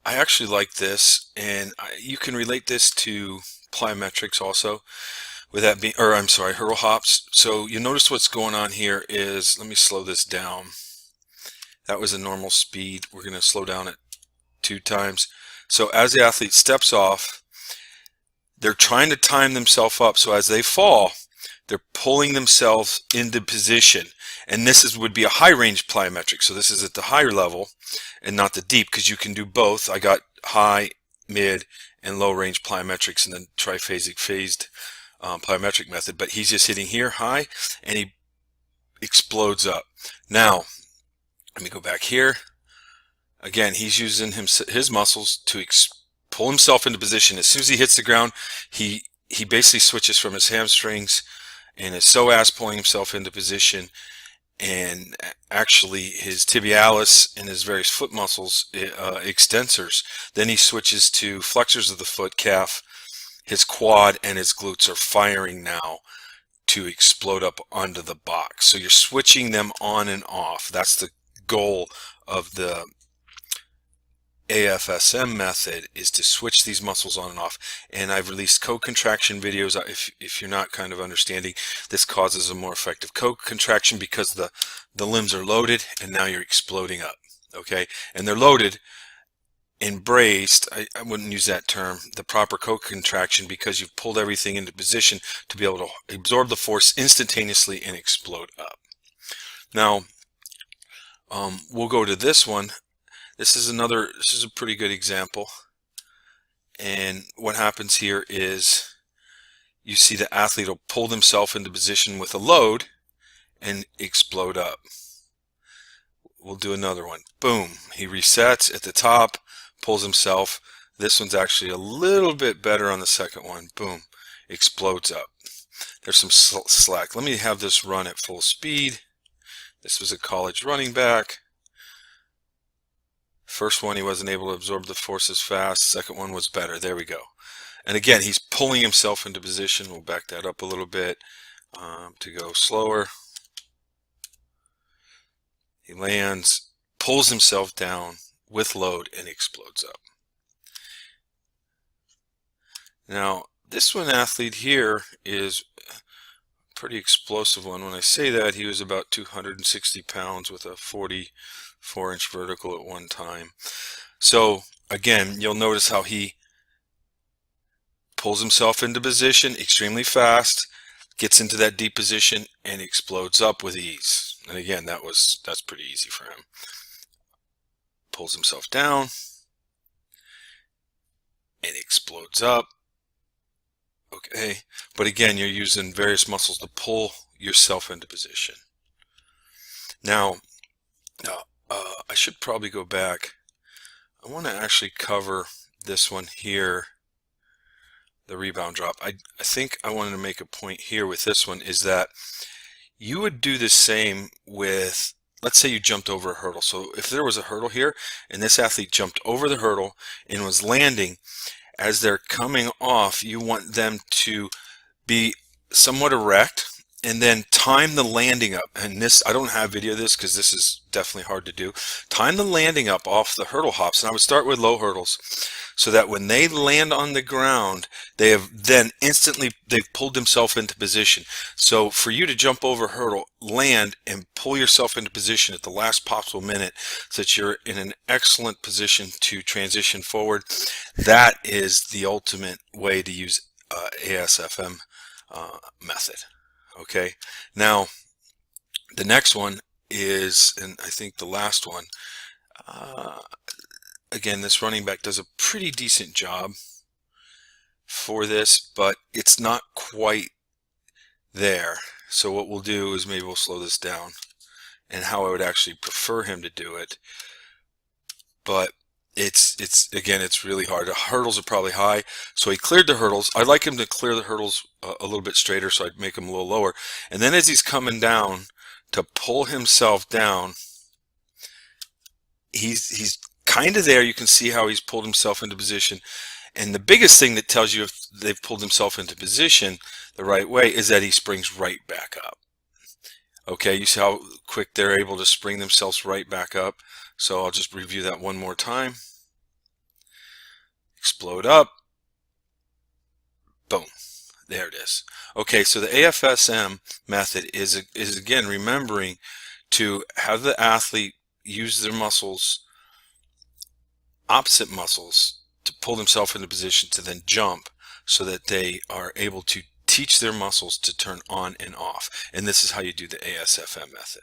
I actually like this, and you can relate this to plyometrics also, with that being, or I'm sorry, hurdle hops. So you notice what's going on here is, let me slow this down. That was a normal speed. We're going to slow down it 2 times. So as the athlete steps off, they're trying to time themselves up. So as they fall, they're pulling themselves into position. And this would be a high range plyometric. So this is at the higher level and not the deep, because you can do both. I got high, mid, and low range plyometrics in the triphasic phased plyometric method. But he's just hitting here high and he explodes up. Now, let me go back here. Again, he's using his muscles to pull himself into position. As soon as he hits the ground, he basically switches from his hamstrings and his psoas pulling himself into position, and actually his tibialis and his various foot muscles extensors. Then he switches to flexors of the foot, calf, his quad, and his glutes are firing now to explode up onto the box. So you're switching them on and off. That's the goal of the ASFM method, is to switch these muscles on and off. And I've released co-contraction videos. If you're not kind of understanding, this causes a more effective co-contraction because the limbs are loaded and now you're exploding up. Okay, and they're loaded and braced. I wouldn't use that term, the proper co-contraction, because you've pulled everything into position to be able to absorb the force instantaneously and explode up. Now we'll go to this one. This is a pretty good example. And what happens here is you see the athlete will pull themselves into position with a load and explode up. We'll do another one. Boom. He resets at the top, pulls himself. This one's actually a little bit better on the second one. Boom. Explodes up. There's some slack. Let me have this run at full speed. This was a college running back. First one, he wasn't able to absorb the forces fast. Second one was better. There we go. And again, he's pulling himself into position. We'll back that up a little bit to go slower. He lands, pulls himself down with load, and explodes up. Now, this one athlete here is a pretty explosive one. When I say that, he was about 260 pounds with a 44-inch vertical at one time. So again, you'll notice how he pulls himself into position extremely fast, gets into that deep position, and explodes up with ease. And again, that's pretty easy for him. Pulls himself down and explodes up. Okay, but again, you're using various muscles to pull yourself into position. Now, I should probably go back. I want to actually cover this one here, the rebound drop. I think I wanted to make a point here with this one, is that you would do the same with, let's say you jumped over a hurdle. So if there was a hurdle here and this athlete jumped over the hurdle and was landing, as they're coming off, you want them to be somewhat erect and then time the landing up. And this, I don't have video of this because this is definitely hard to do. Time the landing up off the hurdle hops, and I would start with low hurdles, so that when they land on the ground, they have then instantly, they've pulled themselves into position. So for you to jump over a hurdle, land, and pull yourself into position at the last possible minute so that you're in an excellent position to transition forward, that is the ultimate way to use ASFM method. Okay, now the next one is, and I think the last one, again, this running back does a pretty decent job for this, but it's not quite there. So what we'll do is maybe we'll slow this down, and how I would actually prefer him to do it. But again, it's really hard. The hurdles are probably high, so he cleared the hurdles. I'd like him to clear the hurdles a little bit straighter, so I'd make them a little lower. And then as he's coming down to pull himself down, he's kind of there. You can see how he's pulled himself into position. And the biggest thing that tells you if they've pulled themselves into position the right way is that he springs right back up. Okay, you see how quick they're able to spring themselves right back up. So I'll just review that one more time. explode up, boom. There it is. Okay, so the AFSM method is again remembering to have the athlete use their muscles, opposite muscles, to pull themselves into position to then jump so that they are able to teach their muscles to turn on and off. And this is how you do the ASFM method.